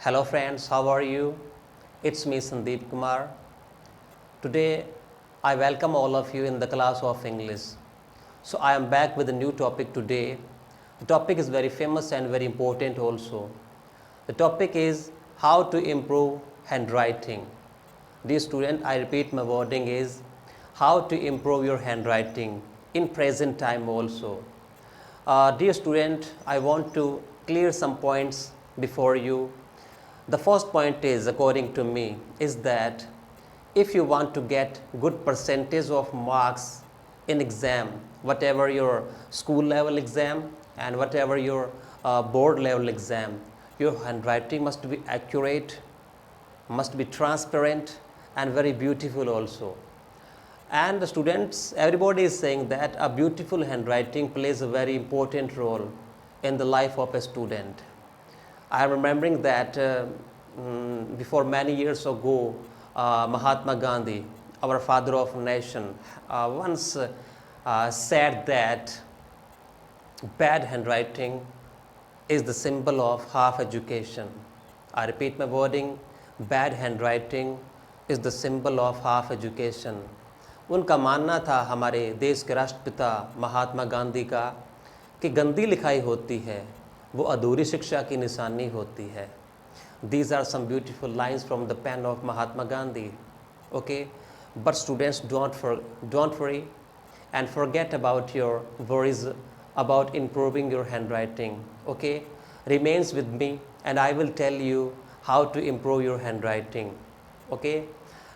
Hello friends, how are you? It's me Sandeep Kumar. Today I welcome all of you in the class of English. So I am back with a new topic today. The topic is very famous and very important also. The topic is how to improve handwriting. Dear student, I repeat my wording is how to improve your handwriting in present time also. Dear student, I want to clear some points before you. The first point is, according to me, is that if you want to get good percentage of marks in exam, whatever your school level exam and whatever your board level exam, your handwriting must be accurate, must be transparent and very beautiful also. And the students, everybody is saying that a beautiful handwriting plays a very important role in the life of a student. I am remembering that before many years ago, Mahatma Gandhi, our father of nation, once said that bad handwriting is the symbol of half education. I repeat my wording, bad handwriting is the symbol of half education. उनका मानना था हमारे देश के राष्ट्रपिता महात्मा गांधी का कि गंदी लिखाई होती है वो अधूरी शिक्षा की निशानी होती है. These are some beautiful lines from the pen of Mahatma Gandhi. Okay, but students don't worry and forget about your worries about improving your handwriting. Okay, remains with me and I will tell you how to improve your handwriting. Okay,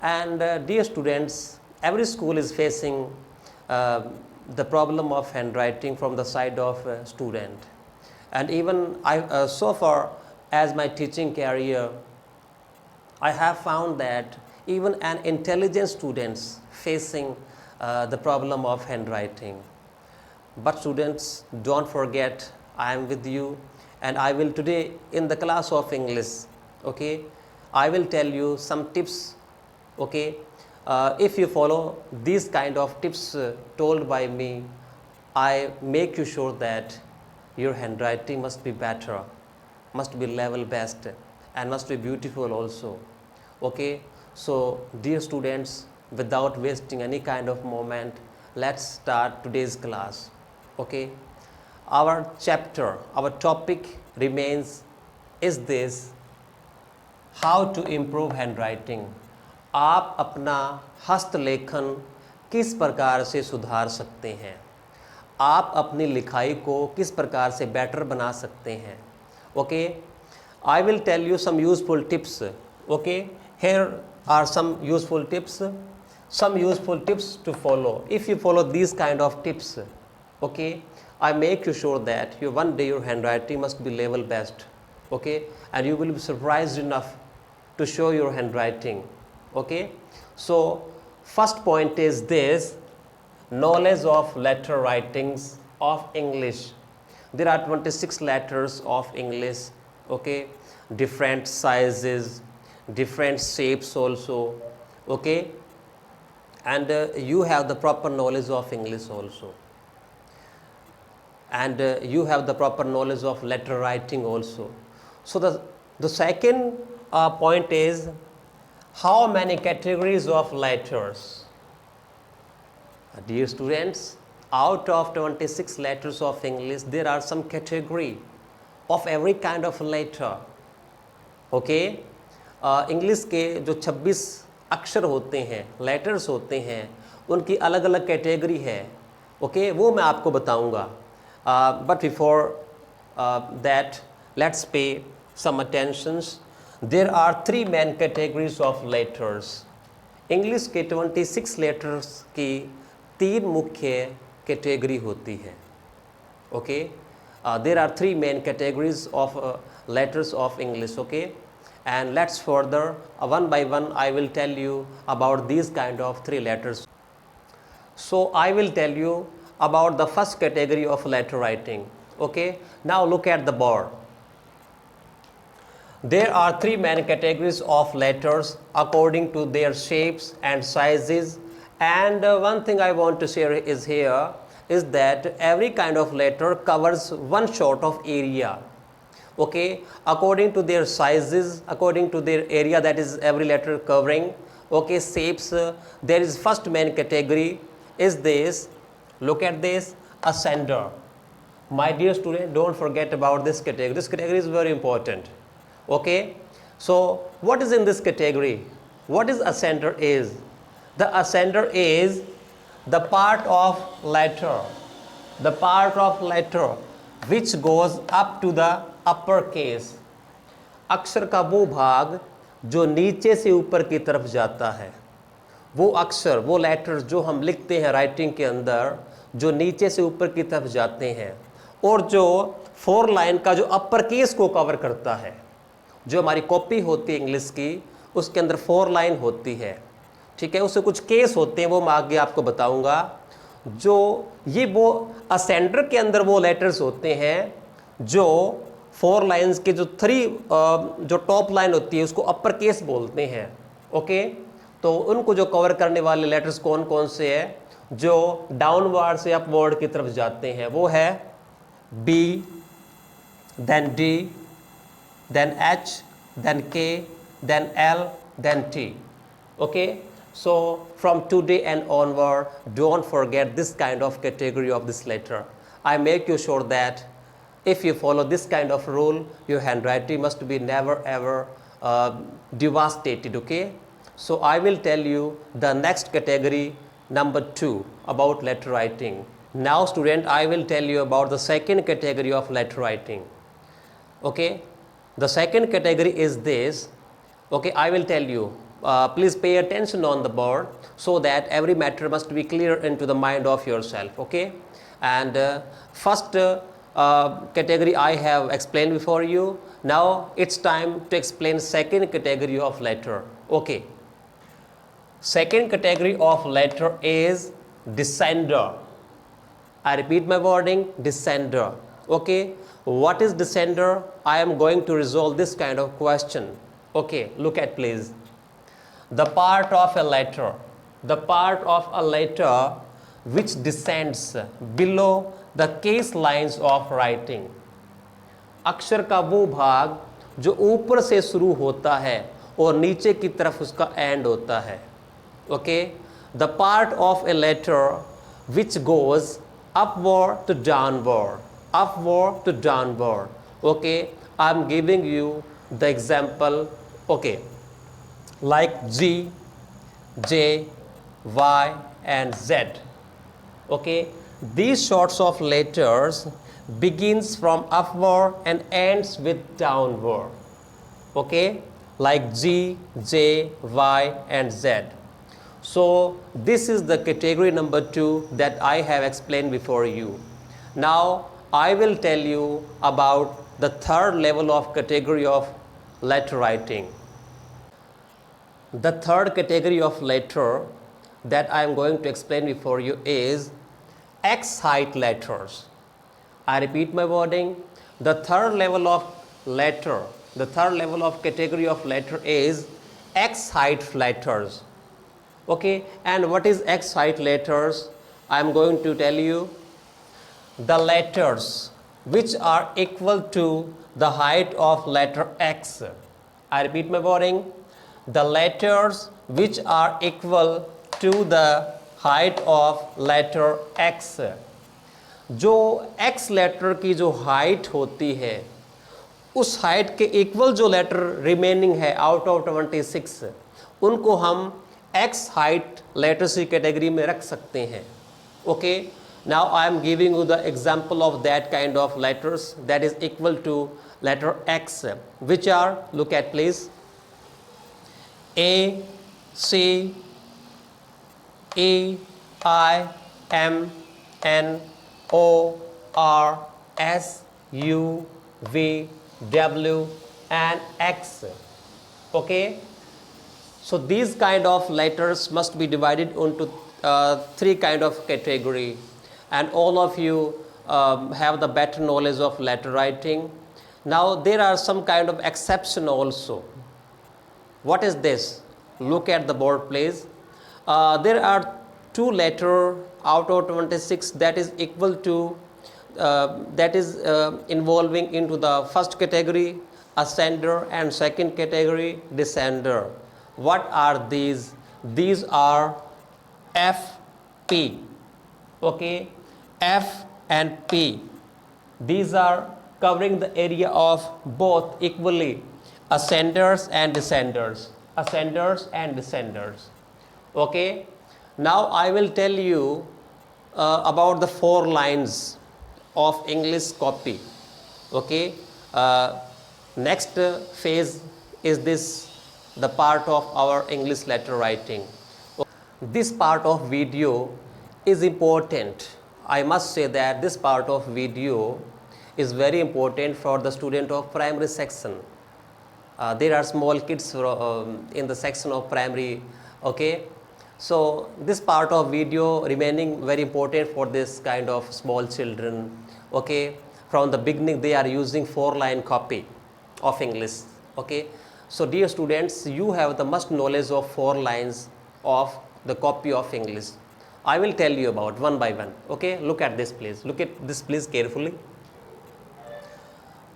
and dear students, every school is facing the problem of handwriting from the side of student. And even I, so far as my teaching career, I have found that even an intelligent students facing the problem of handwriting. But students, don't forget, I am with you and I will today in the class of English, okay, I will tell you some tips, okay. If you follow these kind of tips told by me, I make you sure that your handwriting must be better, must be level best and must be beautiful also. Okay, so dear students, without wasting any kind of moment, let's start today's class. Okay, our chapter, our topic remains is this: how to improve handwriting. आप अपना हस्तलेखन किस प्रकार से सुधार सकते हैं, आप अपनी लिखाई को किस प्रकार से बेटर बना सकते हैं. Okay, I will tell you some useful tips. Okay, here are some useful tips to follow. If you follow this kind of tips, okay, I make you sure that one day your handwriting must be level best, okay, and you will be surprised enough to show your handwriting. Okay, so first point is this: knowledge of letter writings of English. There are 26 letters of English, okay, different sizes, different shapes also, okay, and you have the proper knowledge of English also, and you have the proper knowledge of letter writing also. So the second point is how many categories of letters. Dear students, out of 26 letters of English, there are some category of every kind of letter. Okay, English के जो 26 अक्षर होते हैं, letters होते हैं, उनकी अलग अलग कैटेगरी है. ओके, वो मैं आपको बताऊंगा. But before that, let's pay some attentions. There are three main categories of letters. English के 26 लेटर्स की तीन मुख्य कैटेगरी होती है. Okay, there are three main categories of letters of English. Okay, and let's further one by one I will tell you about these kind of three letters. So I will tell you about the first category of letter writing. Okay, now look at the board. There are three main categories of letters according to their shapes and sizes, and one thing I want to share is here is that every kind of letter covers one sort of area. okay, according to their sizes, according to their area, that is every letter covering, okay, shapes. There is first main category is this, look at this, ascender. My dear student, don't forget about this category. This category is very important, okay. So what is in this category? What is ascender is? The ascender is the part of letter, the part of letter which goes up to the upper case. अक्षर का वो भाग जो नीचे से ऊपर की तरफ जाता है, वो अक्षर, वो लेटर्स जो हम लिखते हैं राइटिंग के अंदर, जो नीचे से ऊपर की तरफ जाते हैं, और जो 4 लाइन का जो अपर केस को कवर करता है। जो हमारी कॉपी होती है इंग्लिश की, उसके अंदर 4 लाइन होती है, ठीक है, उससे कुछ केस होते हैं, वो मैं आगे आपको बताऊंगा। जो ये वो असेंडर के अंदर वो लेटर्स होते हैं जो 4 लाइंस के जो 3 जो टॉप लाइन होती है उसको अपर केस बोलते हैं, ओके। तो उनको जो कवर करने वाले लेटर्स कौन कौन से हैं, जो डाउनवर्ड से अपवर्ड की तरफ जाते हैं, वो है B, then D, then H, then K, then L, then T, okay. So from today and onward, don't forget this kind of category of this letter. I make you sure that if you follow this kind of rule, your handwriting must be never ever devastated, okay. So I will tell you the next category, number 2, about letter writing. Now student, I will tell you about the second category of letter writing, okay. The second category is this, okay. I will tell you, please pay attention on the board so that every matter must be clear into the mind of yourself, okay. And first category I have explained before you. Now it's time to explain second category of letter, okay. Second category of letter is descender. I repeat my wording, descender, okay. What is descender? I am going to resolve this kind of question, okay. Look at please. The part of a letter, the part of a letter which descends below the case lines of writing. अक्षर का वो भाग जो ऊपर से शुरू होता है और नीचे की तरफ उसका एंड होता है, okay. The part of a letter which goes upward to downward, upward to downward, okay. I'm giving you the example, okay, like G, J, Y and Z, okay. These sorts of letters begins from upward and ends with downward, okay, like G, J, Y and Z. So this is the category number 2 that I have explained before you. Now I will tell you about the third level of category of letter writing. The third category of letter that I am going to explain before you is X height letters. I repeat my wording. The third level of letter, the third level of category of letter is X height letters, okay. And what is X height letters? I am going to tell you. The letters which are equal to the height of letter X. I repeat my wording. The letters which are equal to the height of letter X. जो X letter की जो height होती है, उस height के equal जो letter remaining है out of 26, उनको हम X हाइट लेटर्स की कैटेगरी में रख सकते हैं, okay. Now I am giving you the example of that kind of letters that is equal to letter X, which are, look at please, A, C, E, I, M, N, O, R, S, U, V, W and X, okay. So these kind of letters must be divided into 3 kind of category, and all of you have the better knowledge of letter writing. Now there are some kind of exception also. What is this? Look at the board please. There are 2 letter out of 26 that is equal to that is involving into the first category ascender and second category descender. What are these? These are F, P. Okay, F and P. These are covering the area of both equally ascenders and descenders. Ascenders and descenders. Okay, now I will tell you about the 4 lines of English copy. Okay, next phase is this, the part of our English letter writing. This part of video is important. I must say that this part of video is very important for the student of primary section. There are small kids in the section of primary. Okay, so this part of video remaining very important for this kind of small children. Okay, from the beginning they are using 4-line copy of English. Okay, so dear students, you have the must knowledge of 4 lines of the copy of English. I will tell you about one by one. Okay, look at this please. Look at this please carefully.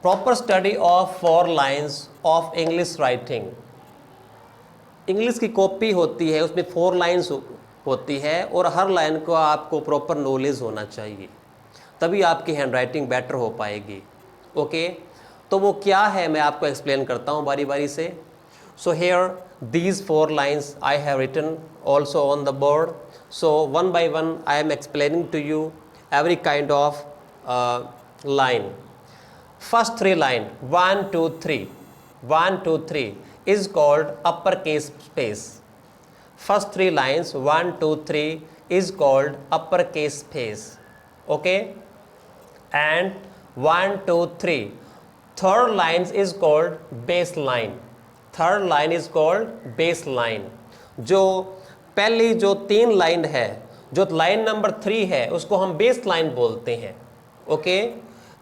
Proper study of 4 lines of English writing. English की copy होती है, उसमें 4 lines होती है और हर line को आपको proper knowledge होना चाहिए, तभी आपकी हैंड राइटिंग बेटर हो पाएगी. ओके, तो वो क्या है मैं आपको एक्सप्लेन करता हूँ बारी बारी से. So here these 4 lines I have written also on the board. So one by one I am explaining to you every kind of line. First 3 line 1 2 3 1 2 3 is called uppercase space. First 3 lines 1 2 3 is called uppercase space. Okay, and 1 2 3 third line is called baseline. Third line is called baseline. जो पहली जो 3 line है, जो line number 3 है, उसको हम base line बोलते हैं. Okay,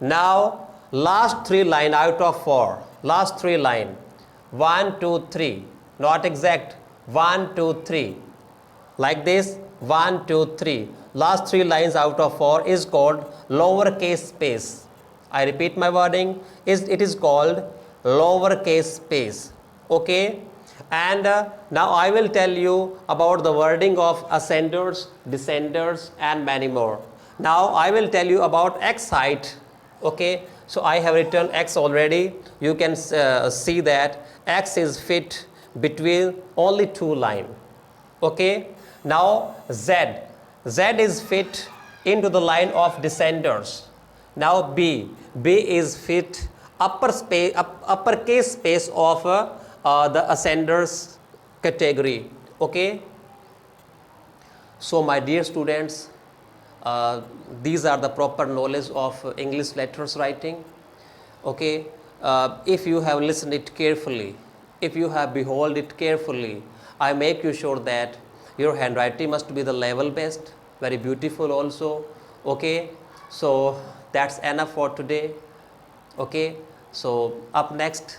now last 3 line out of 4, last 3 line 1 2 3 not exact 1 2 3 like this 1 2 3 last 3 lines out of 4 is called lowercase space. I repeat my wording, it is called lowercase space. Okay, and now I will tell you about the wording of ascenders, descenders and many more. Now I will tell you about X height. Okay, so I have written X already. You can see that X is fit between only 2 lines. Okay, now Z is fit into the line of descenders. Now B is fit uppercase space of the ascenders category. Okay, so my dear students, these are the proper knowledge of English letters writing. Okay, if you have listened it carefully, if you have behold it carefully, I make you sure that your handwriting must be the level best, very beautiful also. Okay, so that's enough for today. Okay, so up next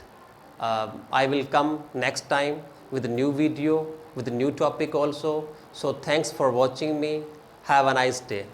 I will come next time with a new video, with a new topic also. So thanks for watching me. Have a nice day.